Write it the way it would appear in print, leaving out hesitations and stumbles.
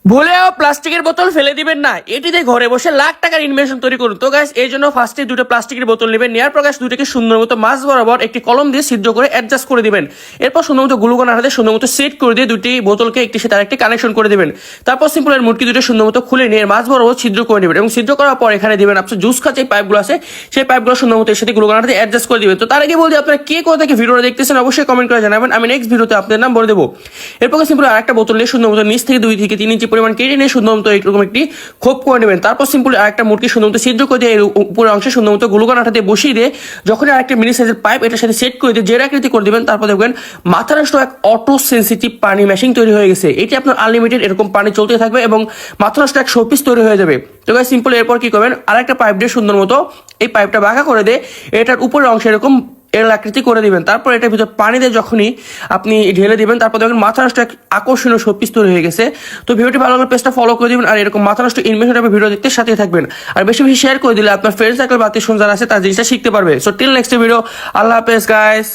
ভুলেও প্লাস্টিকের বোতল ফেলে দিবেন না, এটিতে ঘরে বসে লাখ টাকার ইনভেনশন তৈরি করুন। তো গাইস এই জন্য ফার্স্টে দুটো প্লাস্টিকের বোতল নেবেন, নেওয়ার পর গাইস দুটোকে সুন্দর মতো মাছ বরাবর একটি কলম দিয়ে ছিদ্র করে অ্যাডজাস্ট করে দিবেন। এরপর সুন্দর মতো গ্লুকন আঠাতে সুন্দর মতো সেট করে দিয়ে দুটি বোতলকে একটি সাথে আরেকটি কানেকশন করে দিবেন। তারপর সিম্পল এর মুটকি দুটো সুন্দর মতো খুলে নিয়ে মাছ বরাবর ছিদ্র করে নেবেন এবং ছিদ্র করার পর এখানে দিবেন আপনার জুস খাওয়া যে পাইপগুলো আছে সেই পাইপগুলো সুন্দর মতো এর সাথে গ্লুকন আঠাতে অ্যাডজাস্ট করে দিবেন। তো তার আগে বলতে আপনারা কে কোথা থেকে ভিডিওটা দেখতেছেন অবশ্যই কমেন্ট করে জানাবেন, আমি নেক্সট ভিডিওতে আপনাদের নাম বলে দেবো। এরপর সিম্পল আরেকটা বোতল নিয়ে সুন্দর মতো নিচ থেকে 2 থেকে 3 ইঞ্চি পরিমাণ কেটে নিয়ে সুন্দর মতো এরকম একটি খোপ করে নেবেন। তারপর সিম্পল আরেকটা মুটকি সুন্দর মতো ছিদ্র করে দিয়ে এর উপরের অংশে সুন্দর মতো গ্লুকন আঠা দিয়ে বসিয়ে দিয়ে যখন আরেকটা মিনি সাইজের পাইপ এটার সাথে সেট করে দিয়ে জেড আকৃতি করে দিবেন। তারপর দেখবেন মাথা নষ্ট এক অটো সেন্সিটিভ পানি মেশিন তৈরি হয়ে গেছে। এটি আপনার আনলিমিটেড এরকম পানি চলতে থাকবে এবং মাথা নষ্ট এক শোপিস তৈরি হয়ে যাবে। তো গাইস সিম্পল এরপর কি করবেন, আরেকটা পাইপ দিয়ে সুন্দর মতো এই পাইপটা বাঁকা করে দিয়ে এটার উপরের অংশে এরকম এর আকৃতি করে দিবেন। তারপর এটার ভিতর পানি দিয়ে যখনই আপনি ঢেলে দিবেন তারপর দেখবেন মাথা নষ্ট এক আকর্ষণীয় শোপিস তৈরি হয়ে গেছে। তো ভিডিওটি ভালো লাগলে পেজটা ফলো করে দিবেন আর এরকম মাথা নষ্ট ইনভেনশন টাইপের ভিডিও দেখতে সাথে থাকবেন। আর বেশি বেশি শেয়ার করে দিলে আপনার ফ্রেন্ড সার্কেল বা আত্মীয় স্বজন যারা আছে তারা জিনিসটা শিখতে পারবে। সো টিল নেক্সট ভিডিও, আল্লাহ হাফেজ গাইস।